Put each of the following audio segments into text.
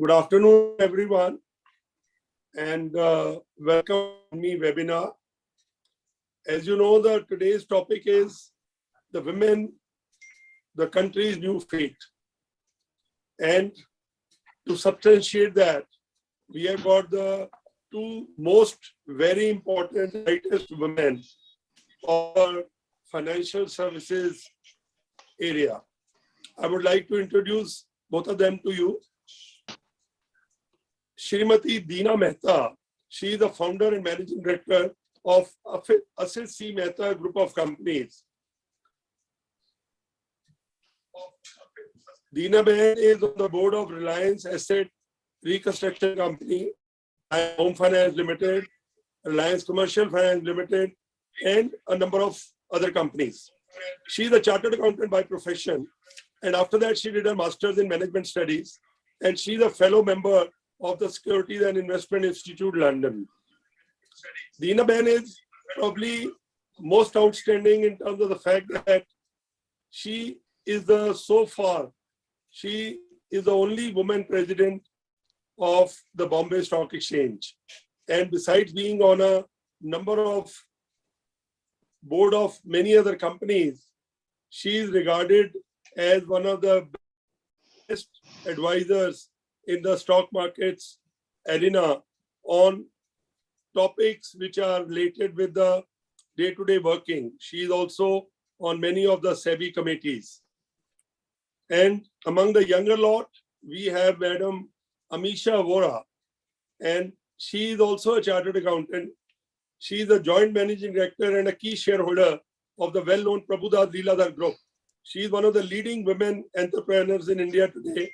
Good afternoon, everyone, and welcome to me webinar. As you know, today's topic is the women, the country's new fate. And to substantiate that, we have got the two most very important brightest women of our financial services area. I would like to introduce both of them to you. Shrimati Deena Mehta, she is the founder and managing director of Asit C. Mehta Group of Companies. Deena Behan is on the board of Reliance Asset Reconstruction Company, Home Finance Limited, Reliance Commercial Finance Limited, and a number of other companies. She is a chartered accountant by profession, and after that she did a master's in management studies, and she is a fellow member of the Securities and Investment Institute, London. Deena Behan is probably most outstanding in terms of the fact that she is the only woman president of the Bombay Stock Exchange. And besides being on a number of board of many other companies, she is regarded as one of the best advisors in the stock markets arena on topics which are related with the day-to-day working. She is also on many of the SEBI committees. And among the younger lot, we have Madam Amisha Vora, and she is also a chartered accountant. She is a joint managing director and a key shareholder of the well-known Prabhudas Lilladher Group. She is one of the leading women entrepreneurs in India today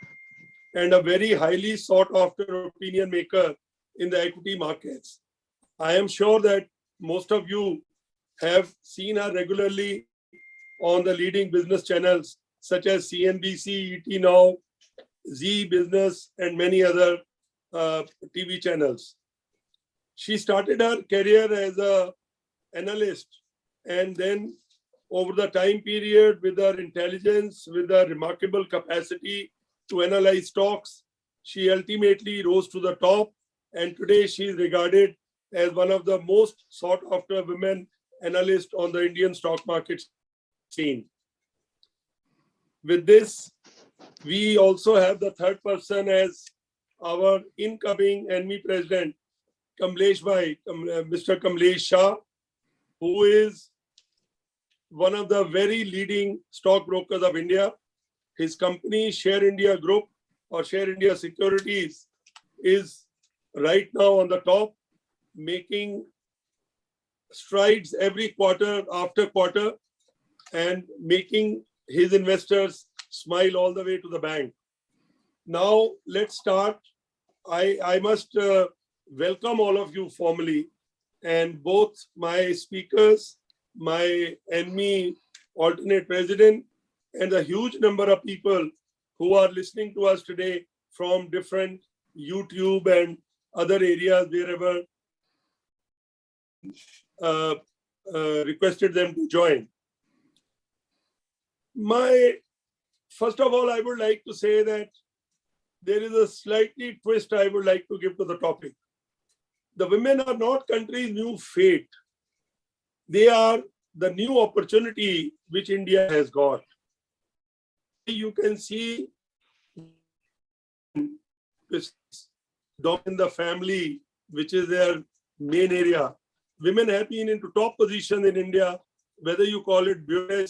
and a very highly sought after opinion maker in the equity markets. I am sure that most of you have seen her regularly on the leading business channels such as CNBC, ET Now, Z Business, and many other TV channels. She started her career as an analyst, and then over the time period, with her intelligence, with her remarkable capacity to analyze stocks, she ultimately rose to the top, and today she is regarded as one of the most sought after women analysts on the Indian stock market scene. With this, we also have the third person as our incoming NME president, Mr. Kamlesh Shah, who is one of the very leading stockbrokers of India. His company, Share India Group or Share India Securities, is right now on the top, making strides every quarter after quarter and making his investors smile all the way to the bank. Now, let's start. I must welcome all of you formally, and both my speakers, my NME alternate president, and a huge number of people who are listening to us today from different YouTube and other areas wherever requested them to join. First of all, I would like to say that there is a slightly twist I would like to give to the topic. The women are not country's new fate. They are the new opportunity which India has got. You can see this dog in the family, which is their main area. Women have been into top position in India, whether you call it beauty,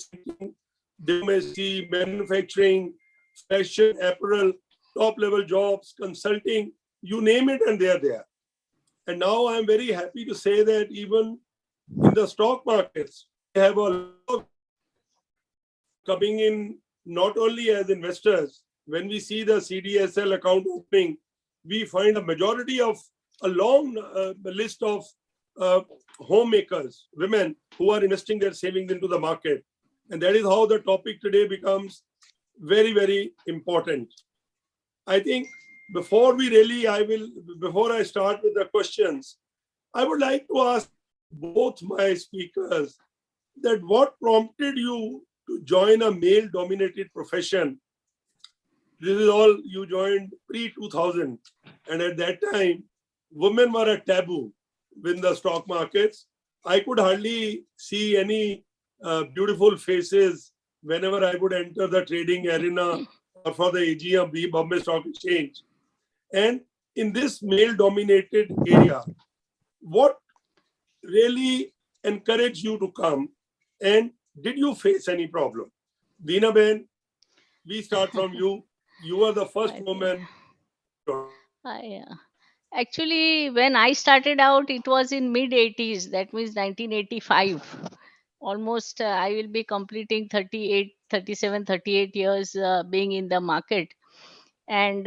domestic, manufacturing, fashion, apparel, top-level jobs, consulting, you name it, and they are there. And now I'm very happy to say that even in the stock markets, we have a lot coming in not only as investors. When we see the CDSL account opening, we find a majority of a long list of homemakers, women who are investing their savings into the market. And that is how the topic today becomes very, very important. I think before I start with the questions, I would like to ask both my speakers that what prompted you to join a male-dominated profession This is all you joined pre-2000. And at that time, women were a taboo in the stock markets. I could hardly see any beautiful faces whenever I would enter the trading arena or for the AGM, Bombay Stock Exchange. And in this male-dominated area, what really encouraged you to come? And did you face any problem? Veena Ben, we start from you. You are the first woman. Actually, when I started out, it was in mid 80s. That means 1985. Almost, I will be completing 38, 37, 38 years being in the market. And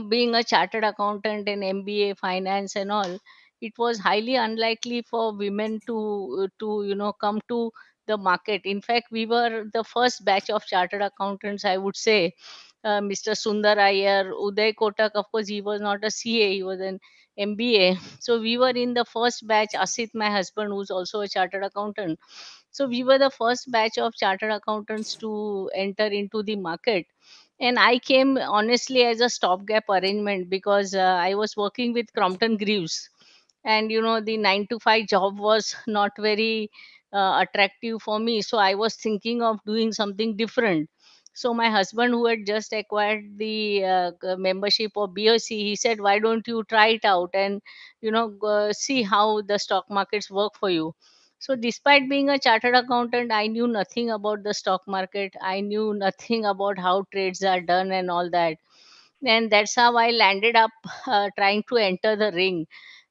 being a chartered accountant in MBA finance and all, it was highly unlikely for women to come to the market. In fact, we were the first batch of chartered accountants, I would say. Mr. Sundar Iyer, Uday Kotak, of course, he was not a CA, he was an MBA. So we were in the first batch. Asit, my husband, who's also a chartered accountant, so we were the first batch of chartered accountants to enter into the market. And I came honestly as a stopgap arrangement because I was working with Crompton Greaves, and the 9 to 5 job was not very attractive for me. So I was thinking of doing something different. So my husband, who had just acquired the membership of BOC, he said, "Why don't you try it out and see how the stock markets work for you?" So, despite being a chartered accountant, I knew nothing about the stock market. I knew nothing about how trades are done and all that. And that's how I landed up trying to enter the ring.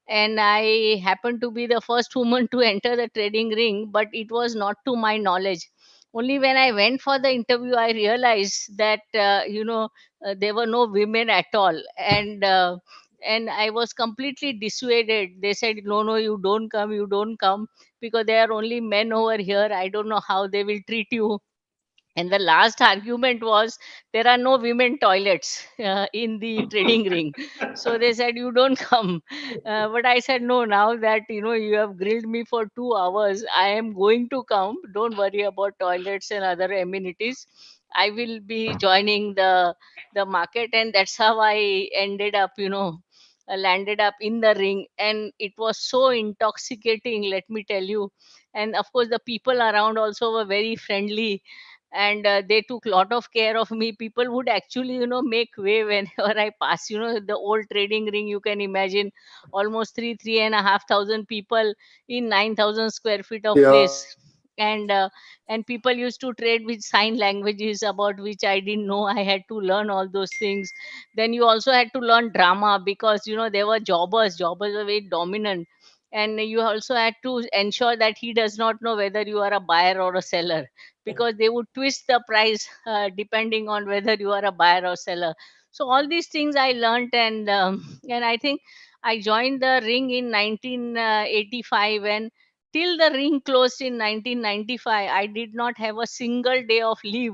And I happened to be the first woman to enter the trading ring, but it was not to my knowledge. Only when I went for the interview, I realized that there were no women at all, and I was completely dissuaded. They said, "No, no, you don't come, because there are only men over here. I don't know how they will treat you." And the last argument was, there are no women toilets in the trading ring. So they said, "You don't come." But I said, "No, now that you have grilled me for 2 hours, I am going to come. Don't worry about toilets and other amenities. I will be joining the market." And that's how I ended up, landed up in the ring. And it was so intoxicating, let me tell you. And of course, the people around also were very friendly, and they took a lot of care of me. People would actually make way whenever I pass. The old trading ring, you can imagine, almost three and a half thousand people in 9,000 square feet of Yeah. place. And uh, and people used to trade with sign languages, about which I didn't know. I had to learn all those things. Then you also had to learn drama, because there were jobbers were very dominant. And you also had to ensure that he does not know whether you are a buyer or a seller, because they would twist the price depending on whether you are a buyer or seller. So all these things I learned. And I think I joined the ring in 1985, and till the ring closed in 1995, I did not have a single day of leave.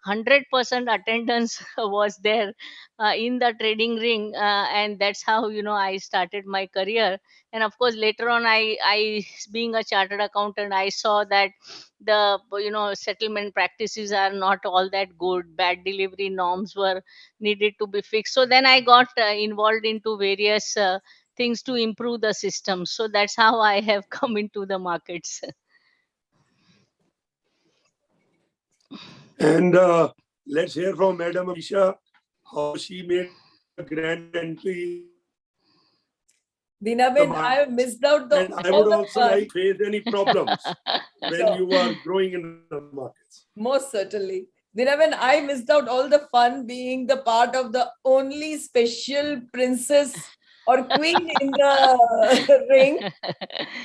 100% attendance was there in the trading ring. And that's how I started my career. And of course, later on, I being a chartered accountant, I saw that the settlement practices are not all that good. Bad delivery norms were needed to be fixed. So then I got involved into various things to improve the system. So that's how I have come into the markets. And let's hear from Madam Amisha how she made a grand entry Veena Ben, I have missed out and I would also like to face any problems when you are growing in the markets. Most certainly. Veena Ben, I missed out all the fun being the part of the only special princess or queen in the ring.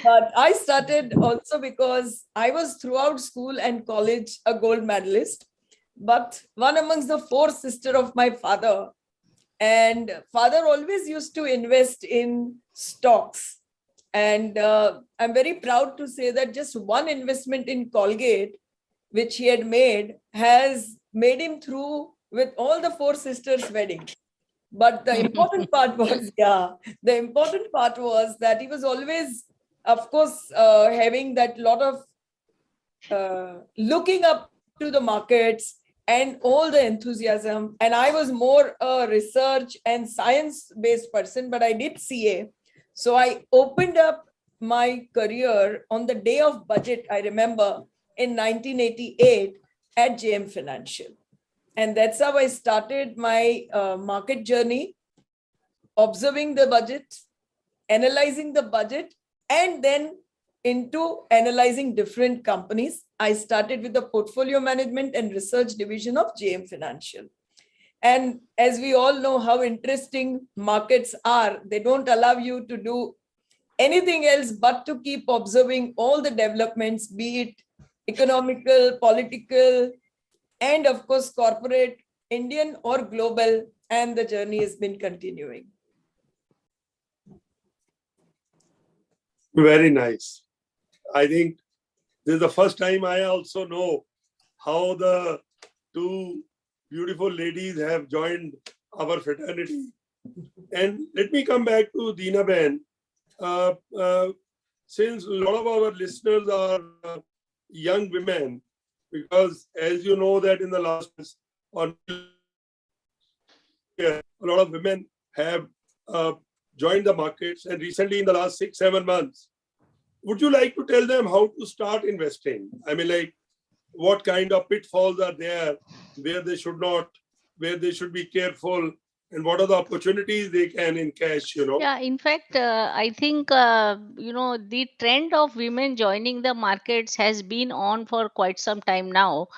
But I started also because I was throughout school and college a gold medalist, but one amongst the four sisters of my father. And father always used to invest in stocks. And I'm very proud to say that just one investment in Colgate, which he had made, has made him through with all the four sisters' wedding. But the important part was, the important part was that he was always, of course, having that lot of looking up to the markets, and all the enthusiasm. And I was more a research and science based person, but I did CA. So I opened up my career on the day of budget, I remember, in 1988 at JM Financial. And that's how I started my market journey, observing the budget, analyzing the budget, and then into analyzing different companies. I started with the portfolio management and research division of JM Financial. And as we all know how interesting markets are, they don't allow you to do anything else but to keep observing all the developments, be it economical, political, and of course, corporate, Indian or global. And the journey has been continuing. Very nice. I think this is the first time I also know how the two beautiful ladies have joined our fraternity. And let me come back to Deena Ben. Since a lot of our listeners are young women, because as you know that in the last on a lot of women have joined the markets, and recently in the last 6-7 months, would you like to tell them how to start investing? I mean, like, what kind of pitfalls are there, where they should not, where they should be careful, and what are the opportunities they can encash, you know? Yeah, in fact, I think, the trend of women joining the markets has been on for quite some time now.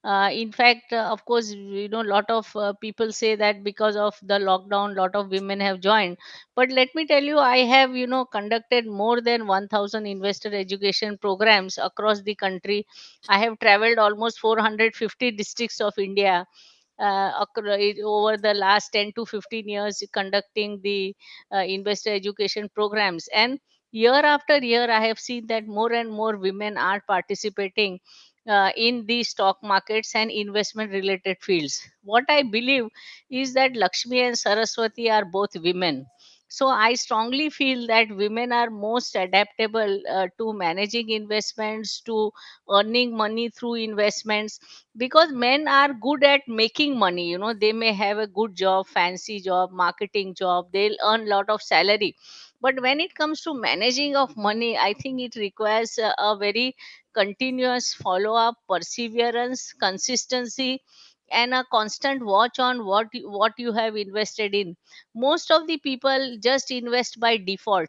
In fact, of course, a lot of people say that because of the lockdown, lot of women have joined. But let me tell you, I have, conducted more than 1,000 investor education programs across the country. I have traveled almost 450 districts of India over the last 10 to 15 years, conducting the investor education programs. And year after year, I have seen that more and more women are participating in the stock markets and investment related fields. What I believe is that Lakshmi and Saraswati are both women. So I strongly feel that women are most adaptable to managing investments, to earning money through investments, because men are good at making money. They may have a good job, fancy job, marketing job, they'll earn a lot of salary. But when it comes to managing of money, I think it requires a very continuous follow up, perseverance, consistency, and a constant watch on what you have invested in. Most of the people just invest by default,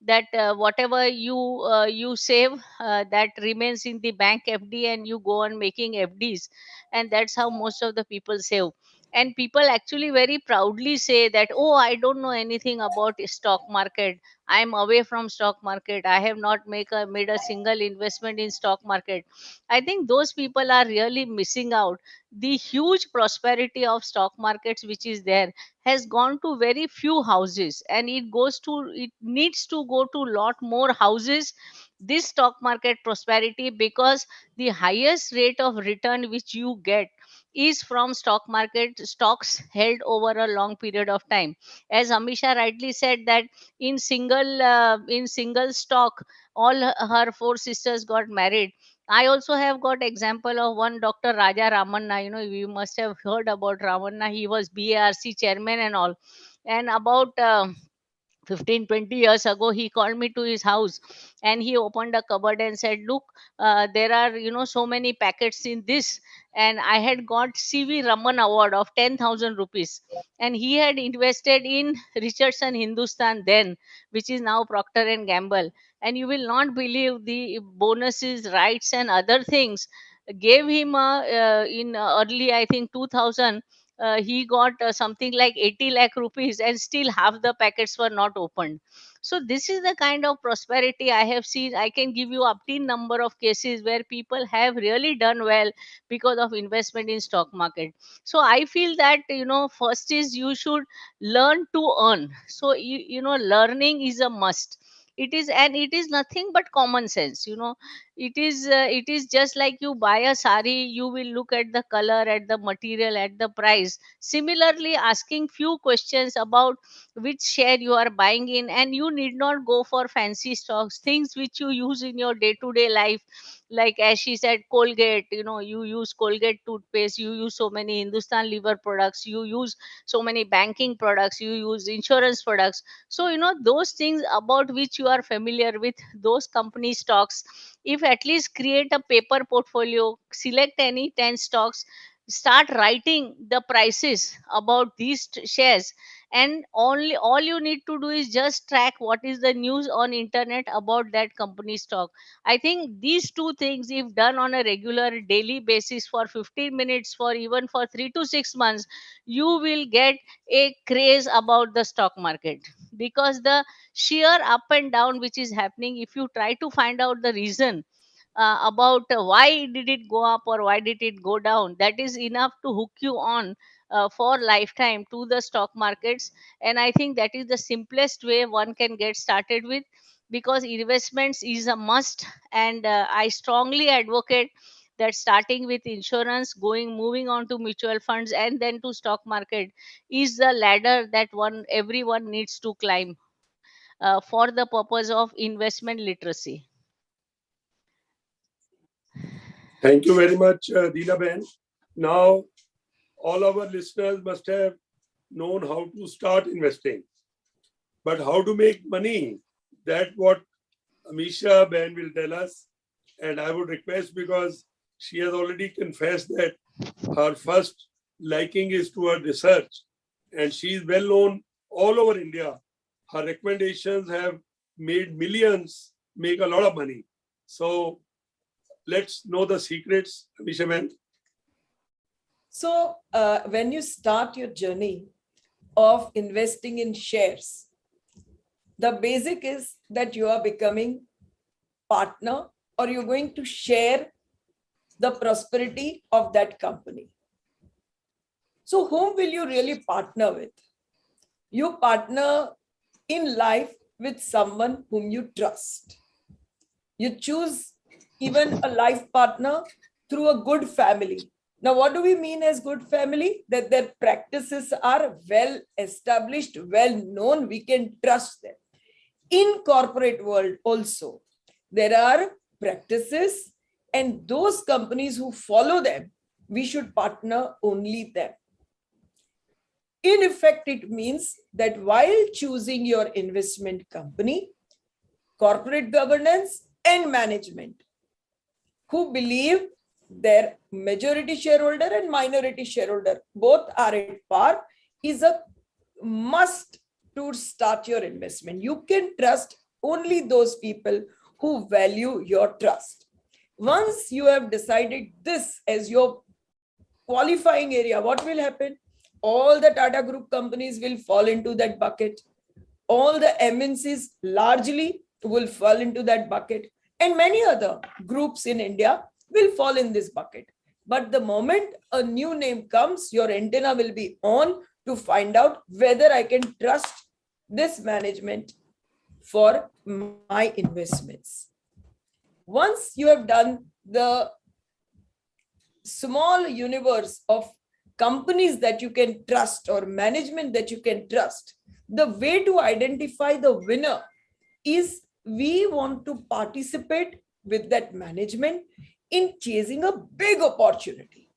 that whatever you save, that remains in the bank FD, and you go on making FDs. And that's how most of the people save. And people actually very proudly say that, oh, I don't know anything about stock market, I'm away from stock market, I have not made a single investment in stock market. I think those people are really missing out. The huge prosperity of stock markets which is there has gone to very few houses, and it needs to go to lot more houses, this stock market prosperity, because the highest rate of return which you get is from stock market stocks held over a long period of time. As Amisha rightly said that in single stock, all her four sisters got married. I also have got example of one Dr. Raja Ramanna. You must have heard about Ramanna. He was BARC chairman and all. And about 15-20 years ago, he called me to his house, and he opened a cupboard and said, look, there are so many packets in this. And I had got CV Raman award of 10,000 rupees, and he had invested in Richardson Hindustan then, which is now Procter and Gamble. And you will not believe the bonuses, rights, and other things gave him in early, I think, 2000. He got something like 80 lakh rupees, and still half the packets were not opened. So this is the kind of prosperity I have seen. I can give you obtain number of cases where people have really done well because of investment in stock market. So I feel that, first is you should learn to earn. So learning is a must. It is, and it is nothing but common sense. it is just like you buy a sari, you will look at the color, at the material, at the price. Similarly, asking few questions about which share you are buying in, and you need not go for fancy stocks, things which you use in your day to day life. Like as she said, Colgate, you use Colgate toothpaste, you use so many Hindustan liver products, you use so many banking products, you use insurance products. So those things about which you are familiar with, those company stocks, if at least create a paper portfolio, select any 10 stocks, start writing the prices about these shares, and only all you need to do is just track what is the news on internet about that company stock. I think these two things, if done on a regular daily basis for 15 minutes, for even for 3 to 6 months, you will get a craze about the stock market. Because the sheer up and down which is happening, if you try to find out the reason about why did it go up or why did it go down, that is enough to hook you on for lifetime to the stock markets. And I think that is the simplest way one can get started with, because investments is a must. And I strongly advocate that starting with insurance, moving on to mutual funds, and then to stock market is the ladder that everyone needs to climb for the purpose of investment literacy. Thank you very much, Deena Ben. Now, all our listeners must have known how to start investing, but how to make money, that what Amisha Ben will tell us. And I would request, because she has already confessed that her first liking is toward research, and she is well known all over India. Her recommendations have made millions make a lot of money. So let's know the secrets, Amisha Ben. So when you start your journey of investing in shares, the basic is that you are becoming partner, or you're going to share the prosperity of that company. So whom will you really partner with? You partner in life with someone whom you trust. You choose even a life partner through a good family. Now, what do we mean as good family? That their practices are well established, well known, we can trust them. In corporate world also, there are practices, and those companies who follow them, we should partner only them. In effect, it means that while choosing your investment company, corporate governance and management, who believe their majority shareholder and minority shareholder both are at par, is a must to start your investment. You can trust only those people who value your trust. Once you have decided this as your qualifying area, what will happen? All the Tata Group companies will fall into that bucket. All the MNCs largely will fall into that bucket. And many other groups in India will fall in this bucket. But the moment a new name comes, your antenna will be on to find out whether I can trust this management for my investments. Once you have done the small universe of companies that you can trust or management that you can trust, the way to identify the winner is we want to participate with that management in chasing a big opportunity.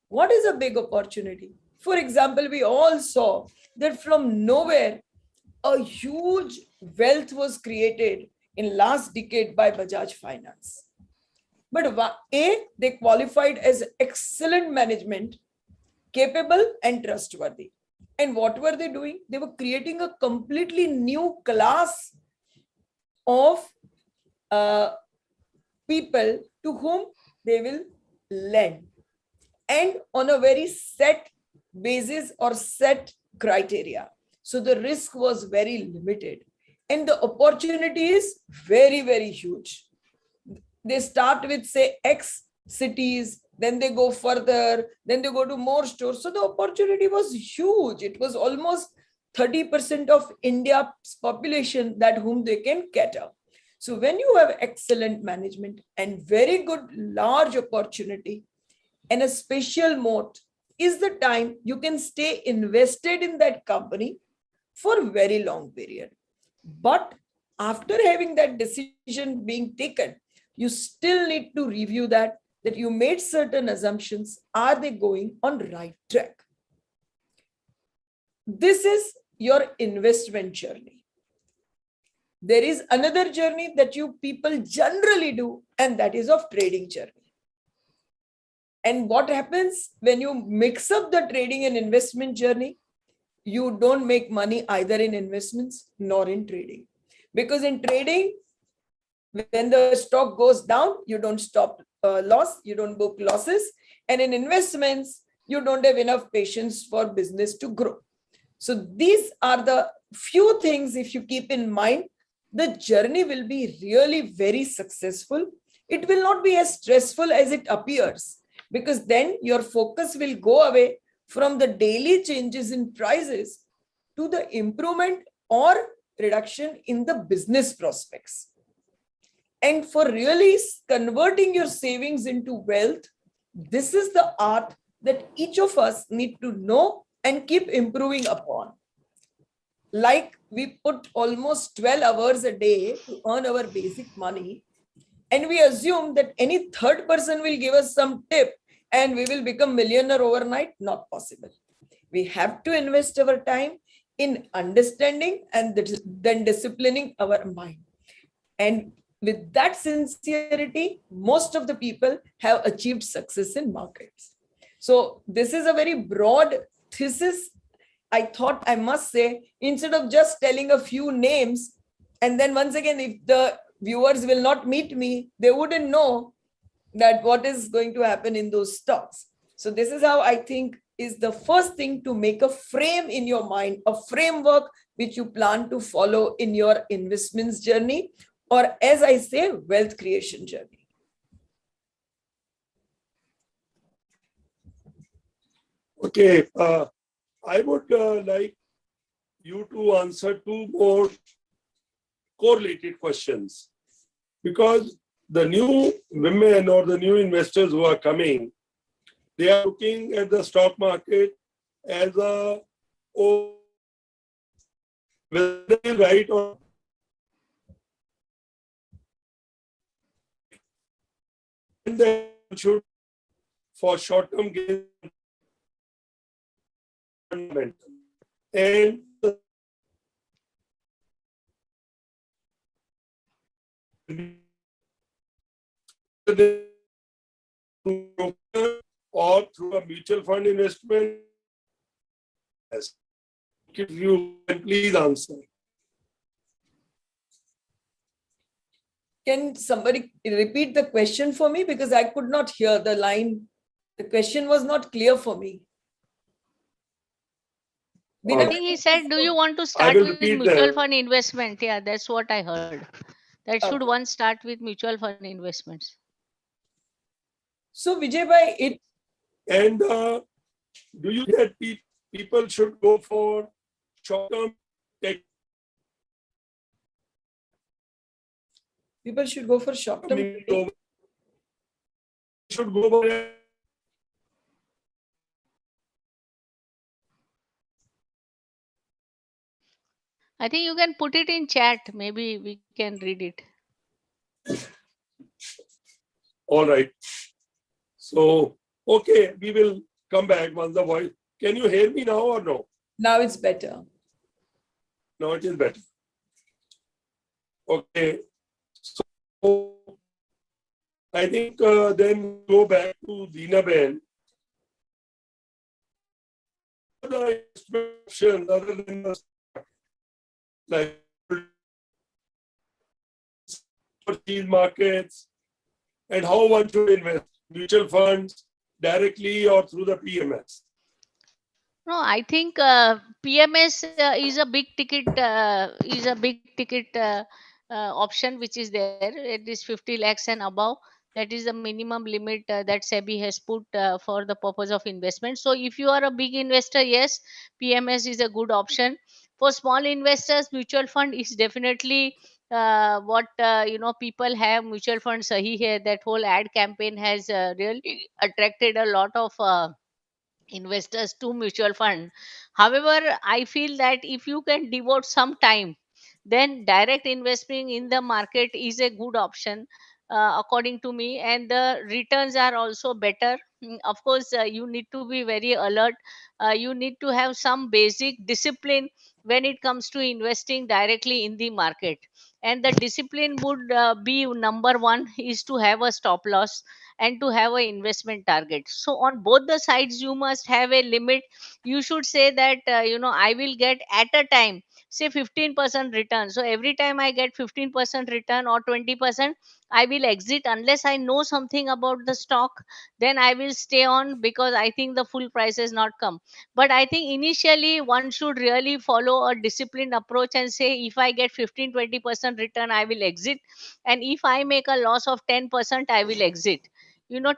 What is a big opportunity? For example, we all saw that from nowhere, a huge wealth was created in last decade by Bajaj Finance. But they qualified as excellent management, capable and trustworthy. And what were they doing? They were creating a completely new class of people to whom they will lend, and on a very set basis or set criteria. So the risk was very limited and the opportunity is very, very huge. They start with, say, X cities, then they go further, then they go to more stores. So the opportunity was huge. It was almost 30% of India's population that whom they can cater. So when you have excellent management and very good large opportunity and a special moat, is the time you can stay invested in that company for a very long period. But after having that decision being taken, you still need to review that you made certain assumptions. Are they going on right track? This is your investment journey. There is another journey that you people generally do, and that is of trading journey. And what happens when you mix up the trading and investment journey? You don't make money either in investments nor in trading. Because in trading, when the stock goes down, you don't stop loss, you don't book losses. And in investments, you don't have enough patience for business to grow. So these are the few things, if you keep in mind, the journey will be really very successful. It will not be as stressful as it appears, because then your focus will go away from the daily changes in prices to the improvement or reduction in the business prospects. And for really converting your savings into wealth, this is the art that each of us need to know and keep improving upon. Like we put almost 12 hours a day to earn our basic money, and we assume that any third person will give us some tip and we will become millionaire overnight. Not possible. We have to invest our time in understanding and then disciplining our mind. And with that sincerity, most of the people have achieved success in markets. So this is a very broad thesis. I thought I must say, instead of just telling a few names, and then once again, if the viewers will not meet me, they wouldn't know that what is going to happen in those stocks. So this is how I think is the first thing, to make a frame in your mind, a framework which you plan to follow in your investments journey, or as I say, wealth creation journey. Okay, I would like you to answer two more correlated questions, because the new women or the new investors who are coming, they are looking at the stock market as a whether they right or they should for short-term gain and or through a mutual fund investment. Yes. If you can please answer. Can somebody repeat the question for me? Because I could not hear the line. The question was not clear for me. I think he said, do you want to start will with repeat mutual that. fund investment? Yeah, that's what I heard. That should Okay. one start with mutual fund investments. So Vijay bhai, it And do you think that people should go for short-term tech? people should go for short-term trading? Should go for I think you can put it in chat. Maybe we can read it. all right. So, okay, we will come back once the voice. Can you hear me now or no? Now it's better. Now it is better. Okay. So, I think then go back to Dina Ben. The options other than the like these markets, and how one should invest, mutual funds directly or through the PMS. No, I think PMS is a big ticket option which is there. It is 50 lakhs and above. That is the minimum limit that SEBI has put for the purpose of investment. So if you are a big investor, yes, PMS is a good option. For small investors, mutual fund is definitely what people have mutual fund sahi hai, that whole ad campaign has really attracted a lot of investors to mutual fund. However, I feel that if you can devote some time, then direct investing in the market is a good option, according to me, and the returns are also better. Of course, you need to be very alert. You need to have some basic discipline when it comes to investing directly in the market, and the discipline would be number one is to have a stop loss and to have an investment target. So on both the sides you must have a limit. You should say that I will get at a time, say 15% return. So every time I get 15% return or 20%, I will exit unless I know something about the stock. Then I will stay on because I think the full price has not come. But I think initially one should really follow a disciplined approach and say, if I get 15-20% return, I will exit, and if I make a loss of 10%, I will exit.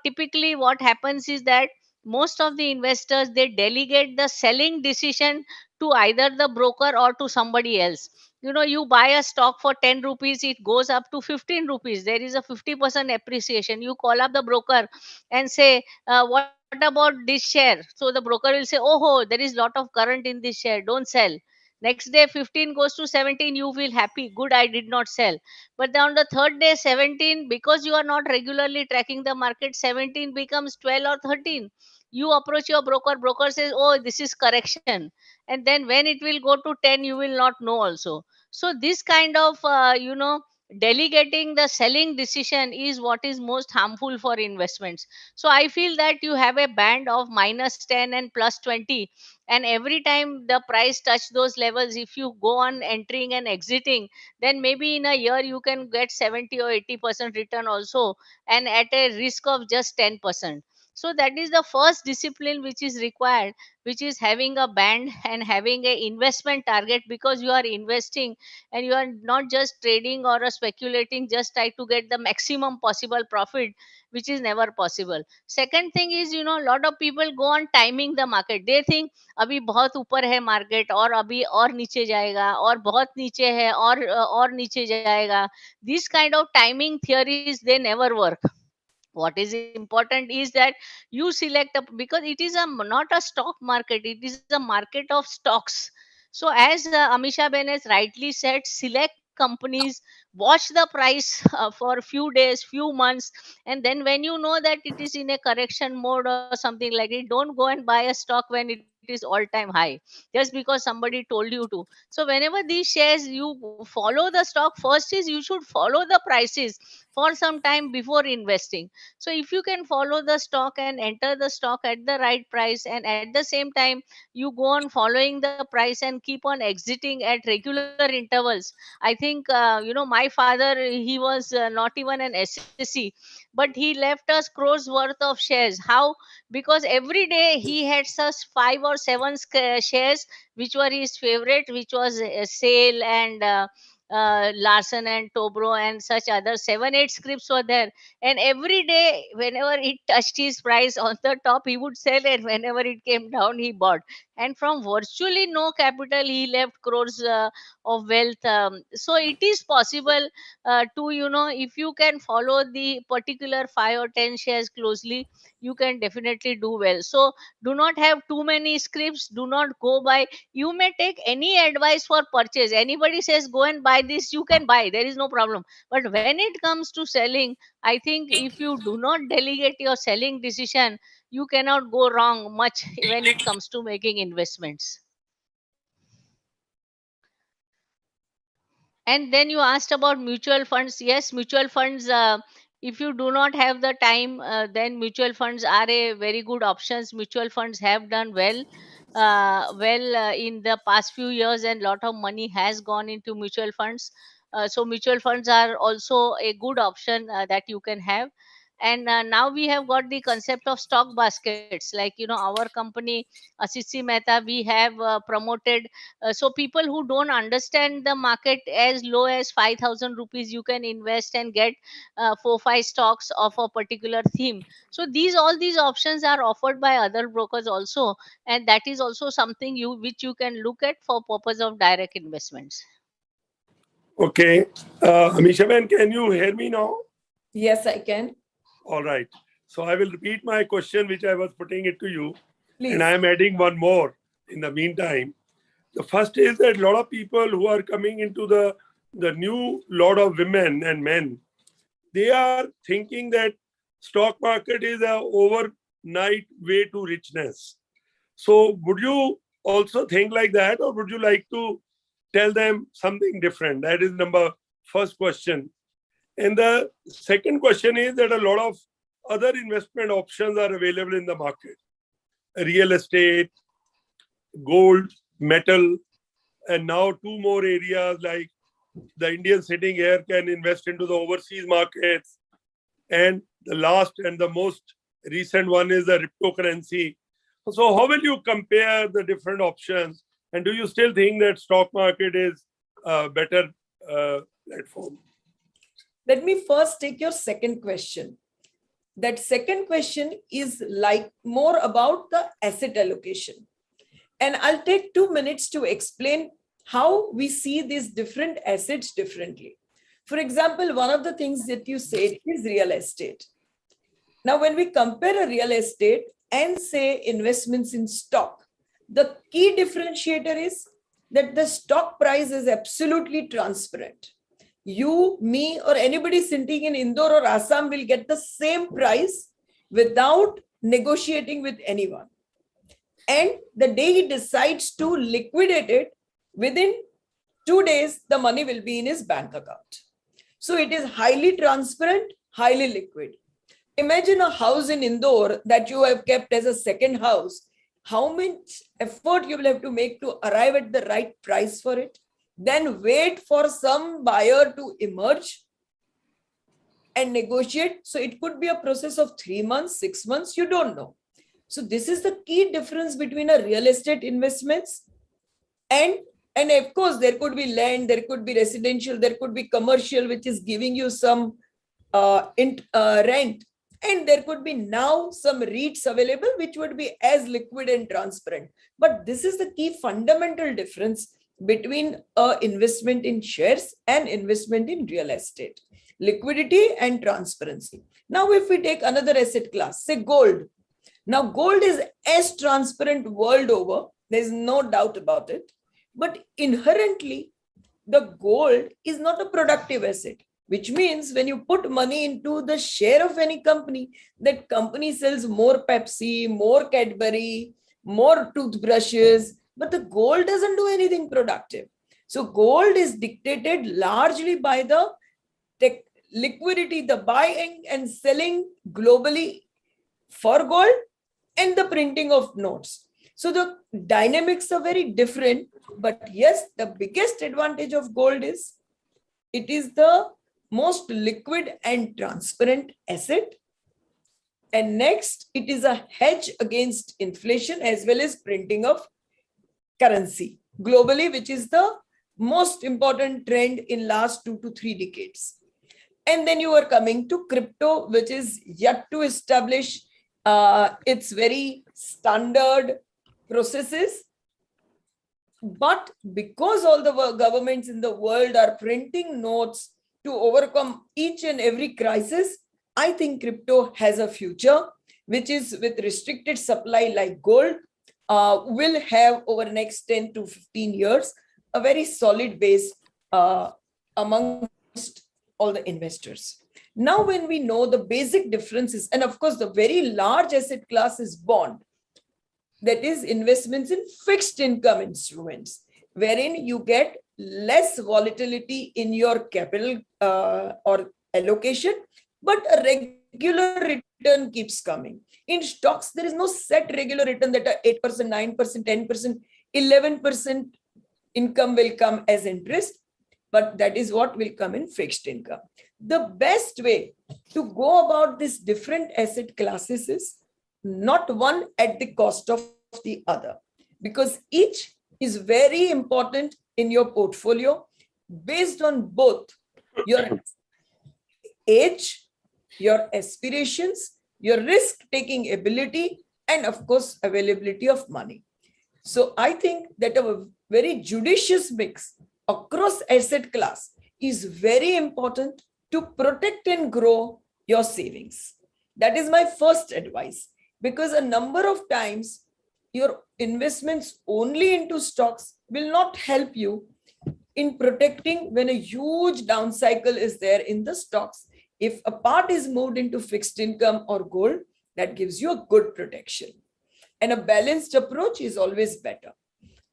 Typically what happens is that most of the investors, they delegate the selling decision to either the broker or to somebody else. You buy a stock for 10 rupees, it goes up to 15 rupees, there is a 50% appreciation. You call up the broker and say, what about this share? So the broker will say, oh, there is lot of current in this share, don't sell. Next day 15 goes to 17, you feel happy, good, I did not sell. But then on the third day 17, because you are not regularly tracking the market, 17 becomes 12 or 13. You approach your broker, broker says, oh, this is correction. And then when it will go to 10, you will not know also. So this kind of delegating the selling decision is what is most harmful for investments. So I feel that you have a band of minus 10 and plus 20, and every time the price touch those levels, if you go on entering and exiting, then maybe in a year you can get 70 or 80% return also, and at a risk of just 10%. So that is the first discipline which is required, which is having a band and having a investment target, because you are investing and you are not just trading or speculating just try to get the maximum possible profit, which is never possible. Second thing is, a lot of people go on timing the market. They think अभी बहुत ऊपर है market, और अभी और नीचे जाएगा, और बहुत नीचे है और नीचे जाएगा. These kind of timing theories, they never work. What is important is that you select a, because it is not a stock market, it is a market of stocks. So as Amisha Ben has rightly said, select companies, watch the price for few days, few months, and then when you know that it is in a correction mode or something like it, don't go and buy a stock when it is all time high just because somebody told you to. So whenever these shares, you follow the stock, first is you should follow the prices for some time before investing. So if you can follow the stock and enter the stock at the right price, and at the same time you go on following the price and keep on exiting at regular intervals, I think my father, he was not even an SSC, but he left us crores worth of shares. How? Because every day he had such 5 or 7 shares which were his favorite, which was Sale and Larson and Tobro and such other 7 8 scripts were there. And every day whenever it touched his price on the top, he would sell, and whenever it came down, he bought. And from virtually no capital, he left crores of wealth. So it is possible to, if you can follow the particular 5 or 10 shares closely, you can definitely do well. So do not have too many scripts, do not go by. You may take any advice for purchase. Anybody says go and buy this, you can buy, there is no problem. But when it comes to selling, I think if you do not delegate your selling decision, you cannot go wrong much when it comes to making investments. And then you asked about mutual funds. Yes, mutual funds, if you do not have the time, then mutual funds are a very good options. Mutual funds have done well in the past few years, and lot of money has gone into mutual funds. So mutual funds are also a good option that you can have. And now we have got the concept of stock baskets, like our company Asisi Mehta, we have promoted. So people who don't understand the market, as low as 5,000 rupees you can invest and get 4 5 stocks of a particular theme. So all these options are offered by other brokers also, and that is also something which you can look at for purpose of direct investments. Okay. Amisha Ben, can you hear me now? Yes, I can. All right. So I will repeat my question, which I was putting it to you. Please. And I am adding one more in the meantime. The first is that a lot of people who are coming into the new lot of women and men, they are thinking that stock market is a overnight way to richness. So would you also think like that, or would you like to tell them something different? That is number first question. And the second question is that a lot of other investment options are available in the market. Real estate, gold, metal, and now two more areas like the Indian sitting here can invest into the overseas markets. And the last and the most recent one is the cryptocurrency. So how will you compare the different options? And do you still think that stock market is a better platform? Let me first take your second question. That second question is like more about the asset allocation. And I'll take 2 minutes to explain how we see these different assets differently. For example, one of the things that you said is real estate. Now, when we compare a real estate and say investments in stock, the key differentiator is that the stock price is absolutely transparent. You, me, or anybody sitting in Indore or Assam will get the same price without negotiating with anyone. And the day he decides to liquidate it, within 2 days, the money will be in his bank account. So it is highly transparent, highly liquid. Imagine a house in Indore that you have kept as a second house. How much effort you will have to make to arrive at the right price for it, then wait for some buyer to emerge and negotiate. So it could be a process of 3 months, 6 months, you don't know. So this is the key difference between a real estate investments and of course there could be land, there could be residential, there could be commercial, which is giving you some rent. And there could be now some REITs available, which would be as liquid and transparent. But this is the key fundamental difference between investment in shares and investment in real estate. Liquidity and transparency. Now, if we take another asset class, say gold. Now, gold is as transparent world over. There's no doubt about it. But inherently, the gold is not a productive asset, which means when you put money into the share of any company, that company sells more Pepsi, more Cadbury, more toothbrushes, but the gold doesn't do anything productive. So gold is dictated largely by the liquidity, the buying and selling globally for gold and the printing of notes. So the dynamics are very different, but yes, the biggest advantage of gold is it is the most liquid and transparent asset. And next, it is a hedge against inflation as well as printing of currency globally, which is the most important trend in last 2 to 3 decades. And then you are coming to crypto, which is yet to establish its very standard processes. But because all the governments in the world are printing notes to overcome each and every crisis, I think crypto has a future, which is with restricted supply like gold, will have over the next 10 to 15 years, a very solid base amongst all the investors. Now, when we know the basic differences, and of course, the very large asset class is bond, that is investments in fixed income instruments, wherein you get less volatility in your capital or allocation, but a regular return keeps coming. In stocks, there is no set regular return that are 8%, 9%, 10%, 11% income will come as interest, but that is what will come in fixed income. The best way to go about these different asset classes is not one at the cost of the other, because each is very important in your portfolio based on both your age, your aspirations, your risk-taking ability, and of course, availability of money. So I think that a very judicious mix across asset class is very important to protect and grow your savings. That is my first advice, because a number of times your investments only into stocks will not help you in protecting when a huge down cycle is there in the stocks. If a part is moved into fixed income or gold, that gives you a good protection. And a balanced approach is always better.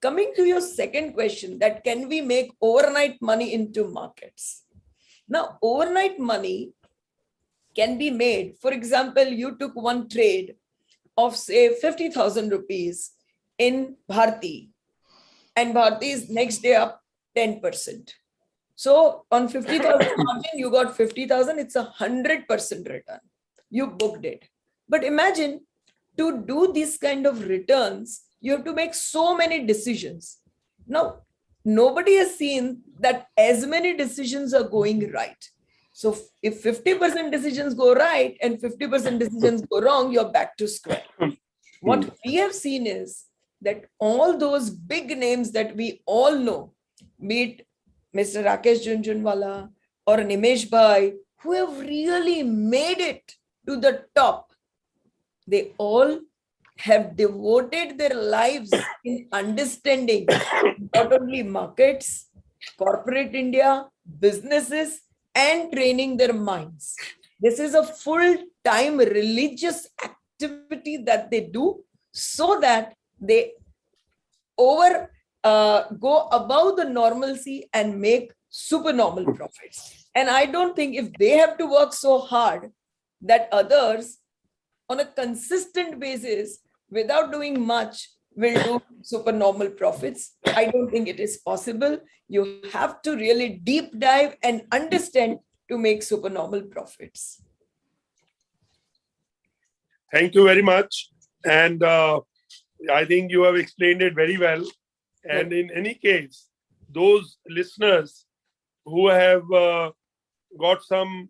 Coming to your second question, that can we make overnight money into markets? Now, overnight money can be made. For example, you took one trade of say 50,000 rupees in Bharti, and Bharti is next day up 10%. So on 50,000 margin, you got 50,000, it's 100% return. You booked it. But imagine, to do this kind of returns, you have to make so many decisions. Now, nobody has seen that as many decisions are going right. So if 50% decisions go right and 50% decisions go wrong, you're back to square. What we have seen is that all those big names that we all know, be it Mr. Rakesh Jhunjhunwala or Nimesh Bhai, who have really made it to the top, they all have devoted their lives in understanding not only markets, corporate India, businesses, and training their minds. This is a full-time religious activity that they do so that they go above the normalcy and make supernormal profits. And I don't think if they have to work so hard that others on a consistent basis without doing much will do supernormal profits. I don't think it is possible. You have to really deep dive and understand to make supernormal profits. Thank you very much. And I think you have explained it very well. And in any case, those listeners who have got some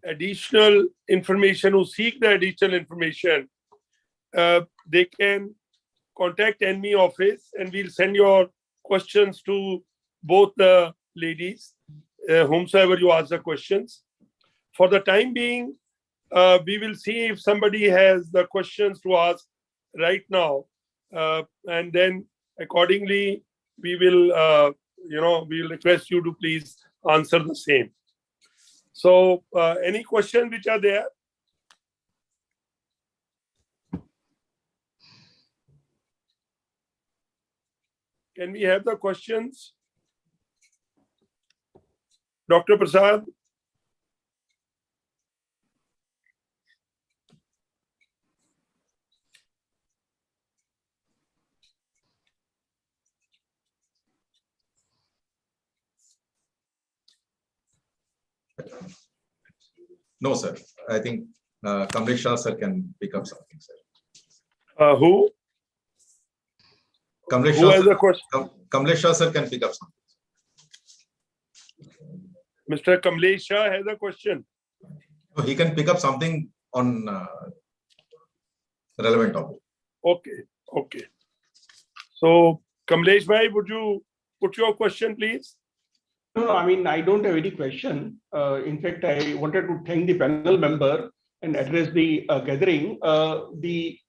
additional information, who seek the additional information, they can contact NME office and we'll send your questions to both the ladies, whomsoever you ask the questions. For the time being, we will see if somebody has the questions to ask right now. And then accordingly, we will, we'll request you to please answer the same. So any questions which are there? Can we have the questions? Dr. Prasad? No, sir. I think Kamlesh Shah sir can pick up something, sir. Who? Kamlesh Who Shah, has a question? Kamlesh Shah sir can pick up something. Mr. Kamlesh Shah has a question. So he can pick up something on relevant topic. Okay. So, Kamlesh Bhai, would you put your question, please? No, I mean, I don't have any question. In fact, I wanted to thank the panel member and address the gathering. The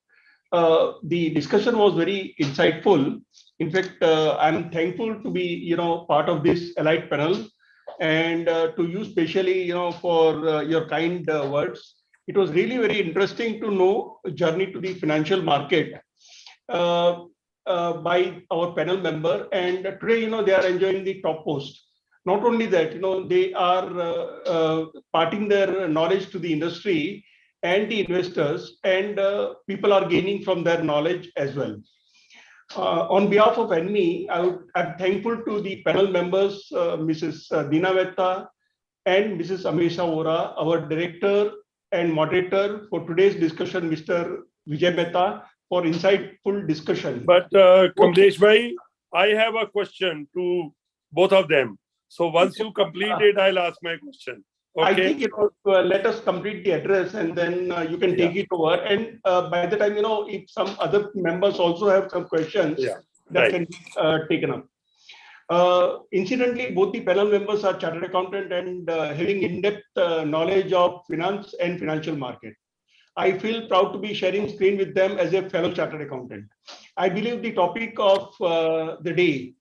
discussion was very insightful. In fact, I'm thankful to be, part of this elite panel and to you specially, for your kind words. It was really very interesting to know a journey to the financial market by our panel member. And today, they are enjoying the top post. Not only that, they are parting their knowledge to the industry and the investors, and people are gaining from their knowledge as well. On behalf of NME, I'm thankful to the panel members, Mrs. Dina Mehta and Mrs. Amisha Vora, our director and moderator for today's discussion, Mr. Vijay Mehta, for insightful discussion. But Kamlesh Bhai, I have a question to both of them. So once you complete it, I'll ask my question. Okay. I think let us complete the address and then you can take it over. And by the time, if some other members also have some questions that can be taken up. Incidentally, both the panel members are chartered accountant and having in-depth knowledge of finance and financial market. I feel proud to be sharing screen with them as a fellow chartered accountant. I believe the topic of the day,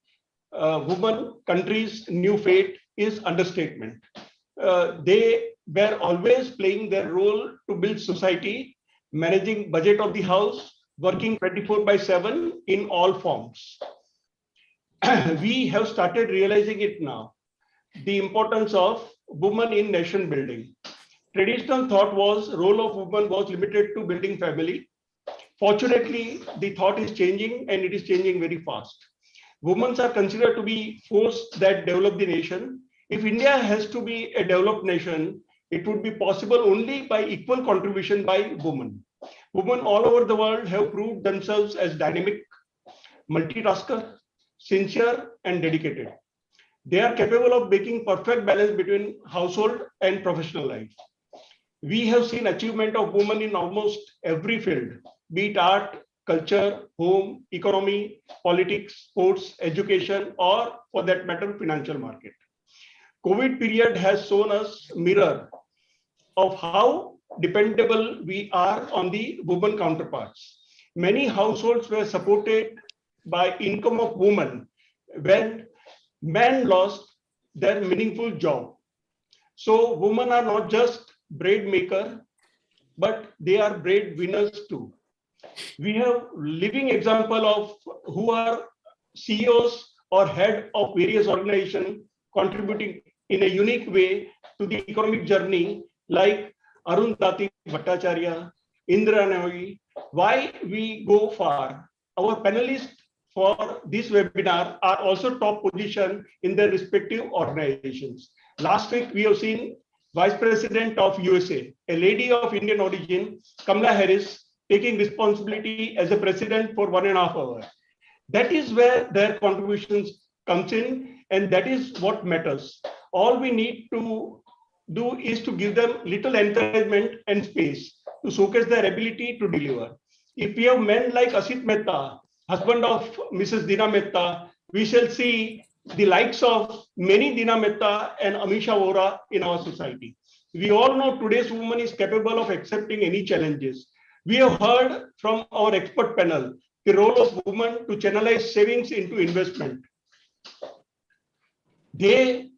women, countries, new fate, is understatement. They were always playing their role to build society, managing budget of the house, working 24/7 in all forms. We have started realizing it now, the importance of women in nation building. Traditional thought was role of women was limited to building family. Fortunately, the thought is changing and it is changing very fast. Women are considered to be force that develop the nation. If India has to be a developed nation, it would be possible only by equal contribution by women. Women all over the world have proved themselves as dynamic, multitasker, sincere, and dedicated. They are capable of making perfect balance between household and professional life. We have seen achievement of women in almost every field, be it art, culture, home, economy, politics, sports, education, or for that matter, financial market. COVID period has shown us mirror of how dependable we are on the women counterparts. Many households were supported by income of women when men lost their meaningful job. So women are not just bread maker, but they are bread winners too. We have living example of who are CEOs or head of various organizations contributing in a unique way to the economic journey, like Arundhati Bhattacharya, Indira Nooyi. Why we go far? Our panelists for this webinar are also top position in their respective organizations. Last week, we have seen Vice President of USA, a lady of Indian origin, Kamala Harris, taking responsibility as a president for 1.5 hours. That is where their contributions comes in, and that is what matters. All we need to do is to give them little encouragement and space to showcase their ability to deliver. If we have men like Asit Mehta, husband of Mrs. Dina Mehta, we shall see the likes of many Dina Mehta and Amisha Vora in our society. We all know today's woman is capable of accepting any challenges. We have heard from our expert panel the role of women to channelize savings into investment. They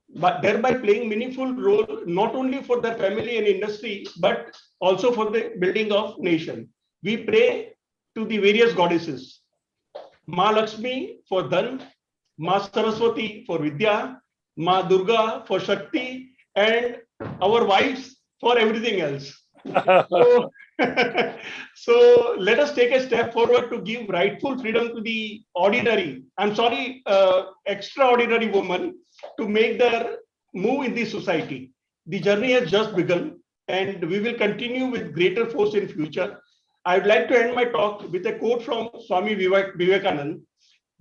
thereby playing meaningful role not only for their family and industry, but also for the building of nation. We pray to the various goddesses, Ma Lakshmi for Dhan, Ma Saraswati for Vidya, Ma Durga for Shakti, and our wives for everything else. So, so let us take a step forward to give rightful freedom to the ordinary, extraordinary woman to make their move in the society. The journey has just begun and we will continue with greater force in future. I would like to end my talk with a quote from Swami Vivekananda.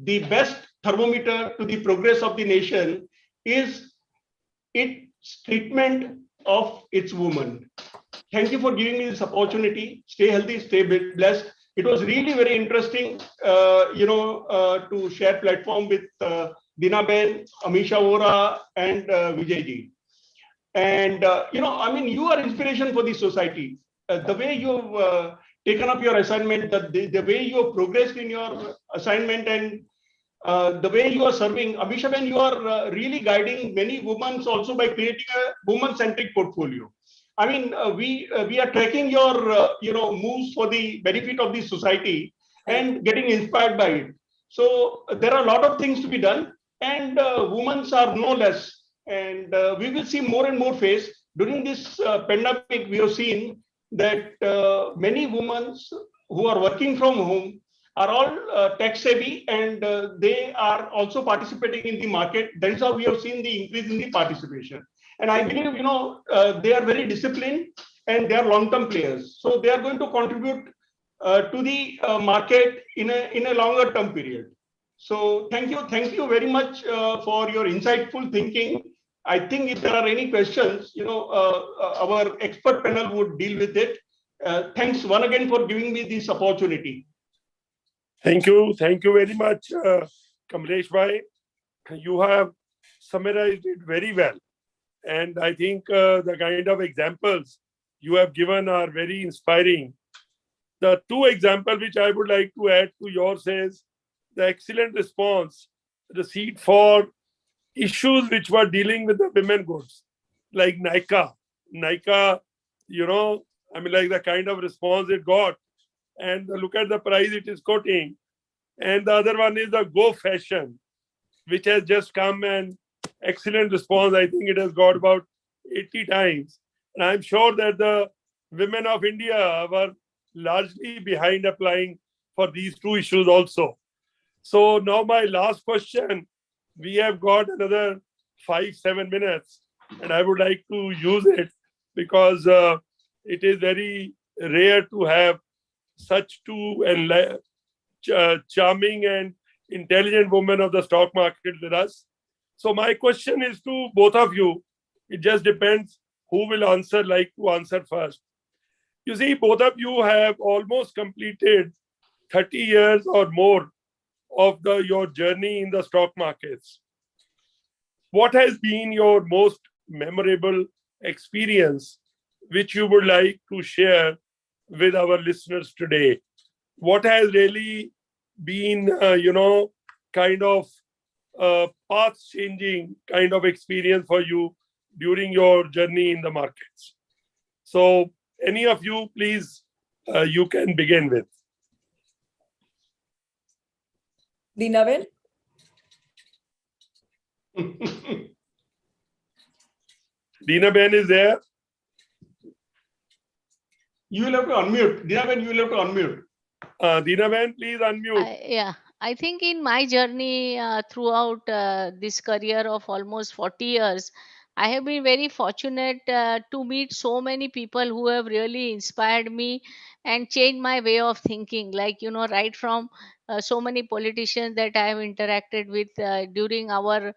The best thermometer to the progress of the nation is its treatment of its women. Thank you for giving me this opportunity. Stay healthy, stay blessed. It was really very interesting, to share platform with Dina Ben, Amisha Vora, and Vijayji. And, you are inspiration for the society. The way you've taken up your assignment, the way you have progressed in your assignment, and the way you are serving, Amisha Ben, you are really guiding many women also by creating a woman-centric portfolio. I mean, we are tracking your moves for the benefit of the society and getting inspired by it. So there are a lot of things to be done, and women are no less. And we will see more and more face during this pandemic. We have seen that many women who are working from home are all tech savvy, and they are also participating in the market. That is how we have seen the increase in the participation. And I believe, they are very disciplined and they are long-term players. So they are going to contribute to the market in a longer term period. So thank you very much for your insightful thinking. I think if there are any questions, our expert panel would deal with it. Thanks once again for giving me this opportunity. Thank you very much, Kamlesh Bhai. you have summarized it very well. And I think the kind of examples you have given are very inspiring. The two examples which I would like to add to yours is the excellent response received for issues which were dealing with the women goods, like Nika. Nika, like the kind of response it got, and look at the price it is quoting. And the other one is the Go Fashion, which has just come, and excellent response. I think it has got about 80 times. And I'm sure that the women of India were largely behind applying for these two issues also. So now my last question, we have got another 5-7 minutes, and I would like to use it because it is very rare to have such two charming and intelligent women of the stock market with us. So my question is to both of you. It just depends who will like to answer first. You see, both of you have almost completed 30 years or more of your journey in the stock markets. What has been your most memorable experience which you would like to share with our listeners today? What has really been, kind of path-changing kind of experience for you during your journey in the markets? So any of you, please, you can begin with. Dinaben? Dinaben is there. You will have to unmute. Dinaben, you will have to unmute. Dinaben, please unmute. I think in my journey throughout this career of almost 40 years, I have been very fortunate to meet so many people who have really inspired me and changed my way of thinking. Like, right from so many politicians that I have interacted with during our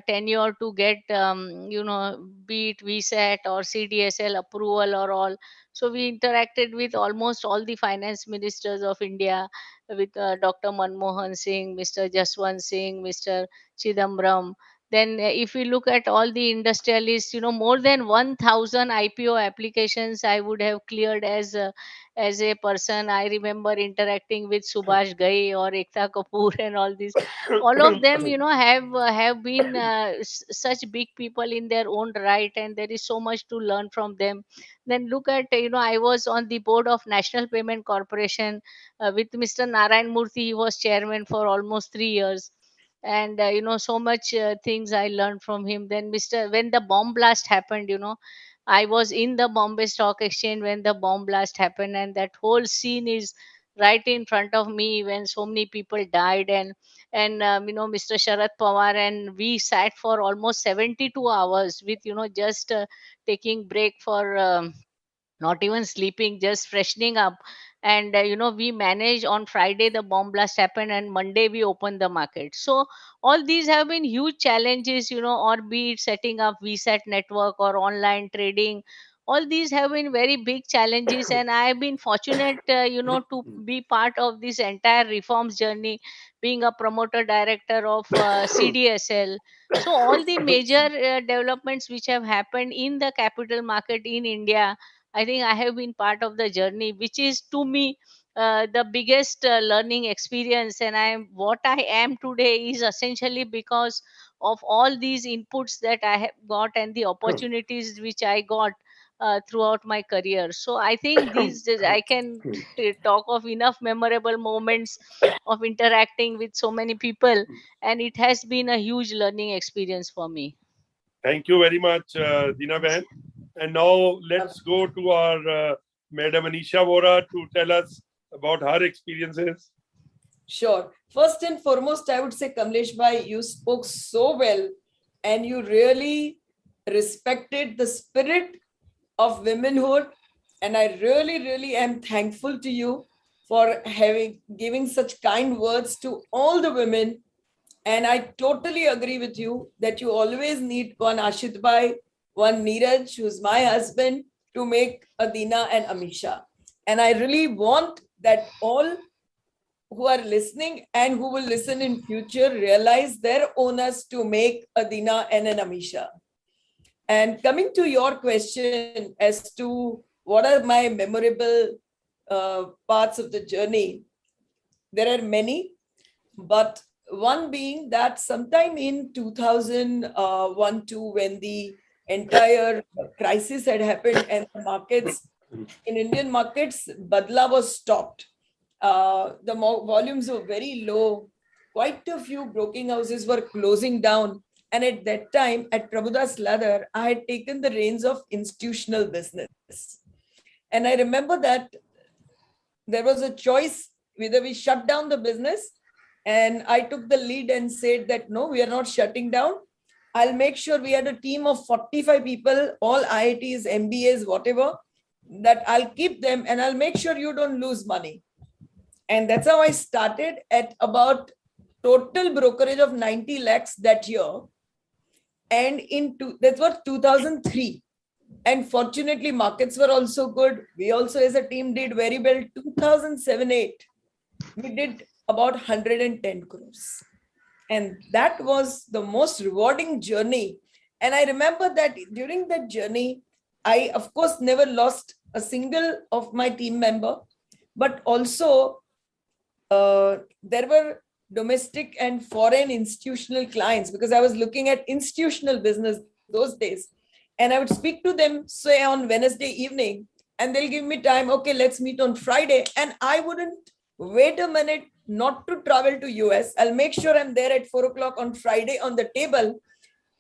tenure to get, be it VSAT or CDSL approval or all. So we interacted with almost all the finance ministers of India, with Dr. Manmohan Singh, Mr. Jaswant Singh, Mr. Chidambaram. Then, if we look at all the industrialists, more than 1,000 IPO applications I would have cleared as a person. I remember interacting with Subhash Ghai or Ekta Kapoor and all these. All of them, have been such big people in their own right, and there is so much to learn from them. Then look at, I was on the board of National Payment Corporation with Mr. Narayan Murthy. He was chairman for almost 3 years. And so much things I learned from him. Then when the bomb blast happened, I was in the Bombay Stock Exchange when the bomb blast happened, and that whole scene is right in front of me when so many people died. And Mr. Sharad Pawar and we sat for almost 72 hours with just taking break for not even sleeping, just freshening up. And we managed. On Friday the bomb blast happened, and Monday we opened the market. So all these have been huge challenges, or be it setting up VSAT network or online trading. All these have been very big challenges, and I have been fortunate to be part of this entire reforms journey, being a promoter director of CDSL. So all the major developments which have happened in the capital market in India, I think I have been part of the journey, which is to me the biggest learning experience. And what I am today is essentially because of all these inputs that I have got and the opportunities which I got throughout my career. So I think I can talk of enough memorable moments of interacting with so many people, and it has been a huge learning experience for me. Thank you very much, Dinaben. And now let's go to our Madam Anisha Vora to tell us about her experiences. Sure. First and foremost, I would say, Kamlesh Bhai, you spoke so well and you really respected the spirit of womanhood. And I really, really am thankful to you for giving such kind words to all the women. And I totally agree with you that you always need one Ashit Bhai, one Neeraj, who's my husband, to make Adina and Amisha. And I really want that all who are listening and who will listen in future realize their owners to make a Dina and an Amisha. And coming to your question as to what are my memorable parts of the journey, there are many, but one being that sometime in 2001-2, when the entire crisis had happened and the markets, in Indian markets, Badla was stopped. The volumes were very low. Quite a few broking houses were closing down. And at that time, at Prabhudas Ladher, I had taken the reins of institutional business. And I remember that there was a choice whether we shut down the business. And I took the lead and said that, no, we are not shutting down. I'll make sure we had a team of 45 people, all IITs, MBAs, whatever, that I'll keep them and I'll make sure you don't lose money. And that's how I started at about total brokerage of 90 lakhs that year. And that was 2003. And fortunately, markets were also good. We also as a team did very well. 2007-8, we did about 110 crores. And that was the most rewarding journey. And I remember that during that journey, I, of course, never lost a single of my team member, but also there were domestic and foreign institutional clients because I was looking at institutional business those days. And I would speak to them, say on Wednesday evening, and they'll give me time. Okay, let's meet on Friday. And I wouldn't wait a minute not to travel to US. I'll make sure I'm there at 4 o'clock on Friday on the table.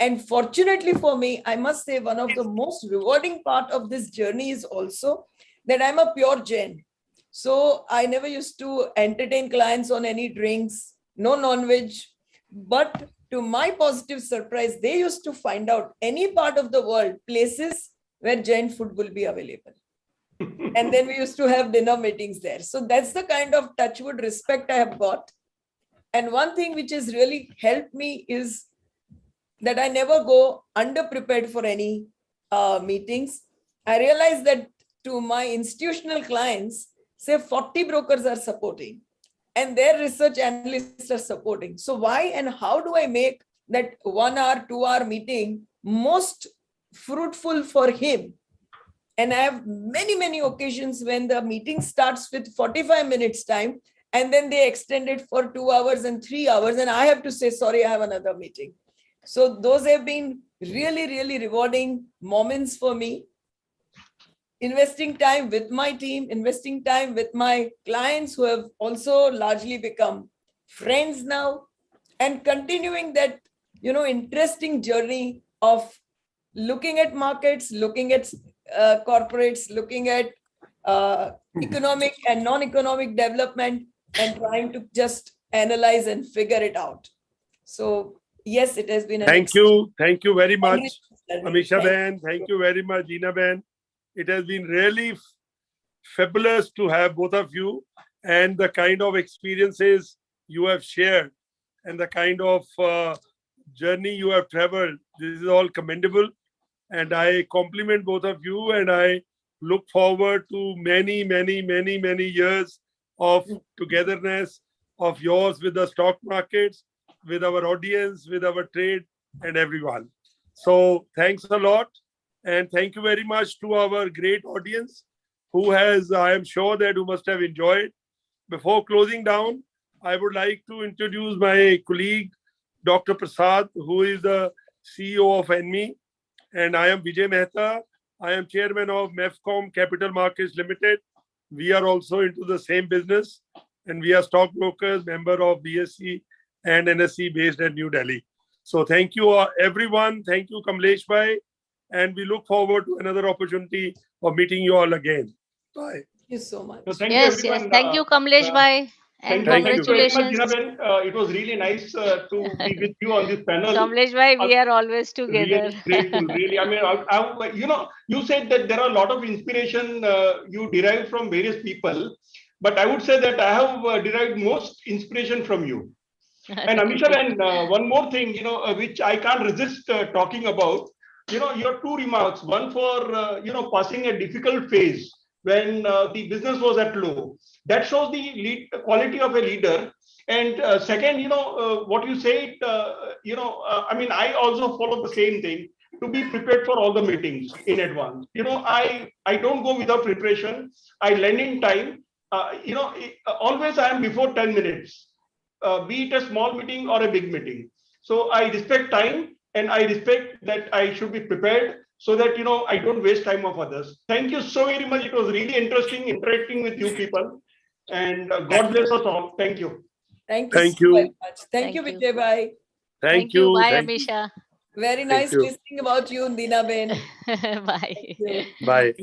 And fortunately for me, I must say one of the most rewarding part of this journey is also that I'm a pure Jain. So I never used to entertain clients on any drinks, no non-veg. But to my positive surprise, they used to find out any part of the world, places where Jain food will be available. And then we used to have dinner meetings there. So that's the kind of touchwood respect I have got. And one thing which has really helped me is that I never go underprepared for any meetings. I realize that to my institutional clients, say 40 brokers are supporting and their research analysts are supporting. So why and how do I make that 1 hour, 2 hour meeting most fruitful for him? And I have many, many occasions when the meeting starts with 45 minutes time and then they extend it for 2 hours and 3 hours. And I have to say, sorry, I have another meeting. So those have been really, really rewarding moments for me. Investing time with my team, investing time with my clients who have also largely become friends now, and continuing that, interesting journey of looking at markets, looking at corporates, looking at economic and non-economic development and trying to just analyze and figure it out. So yes, it has been an Thank you very much, journey. Amisha Ben. Thank you very much, Dina Ben. It has been really fabulous to have both of you and the kind of experiences you have shared and the kind of journey you have traveled. This is all commendable. And I compliment both of you and I look forward to many, many, many, many years of togetherness of yours with the stock markets, with our audience, with our trade and everyone. So thanks a lot. And thank you very much to our great audience who has, I am sure that you must have enjoyed. Before closing down, I would like to introduce my colleague, Dr. Prasad, who is the CEO of NME. And I am Vijay Mehta. I am chairman of MEFCOM Capital Markets Limited. We are also into the same business. And we are stockbrokers, member of BSE and NSE based at New Delhi. So thank you everyone. Thank you, Kamlesh Bhai. And we look forward to another opportunity of meeting you all again. Bye. Thank you so much. So thank Yes, you, yes. everyone. Thank you, Kamlesh Bhai. And Thank you very much, congratulations. Dina Ben. It was really nice to be with you on this panel. Kamlesh Bhai, we are always together. Really grateful, really. I mean, you said that there are a lot of inspiration you derive from various people, but I would say that I have derived most inspiration from you. And Amisha Ben, one more thing, which I can't resist talking about, your two remarks, one for, passing a difficult phase when the business was at low. That shows the quality of a leader. And second, what you said, I mean, I also follow the same thing, to be prepared for all the meetings in advance. I don't go without preparation. I lend in time. Always I am before 10 minutes, be it a small meeting or a big meeting. So I respect time, and I respect that I should be prepared, so that I don't waste time of others. Thank you so very much. It was really interesting interacting with you people, and God bless us all. Thank you. Thank you Thank so very you. much. Thank you, Thank you. Vijay Bhai. Thank you. Bye, Thank you. Amisha. Very Thank nice you. listening about you, Dina Ben. Bye. Thank you. Bye.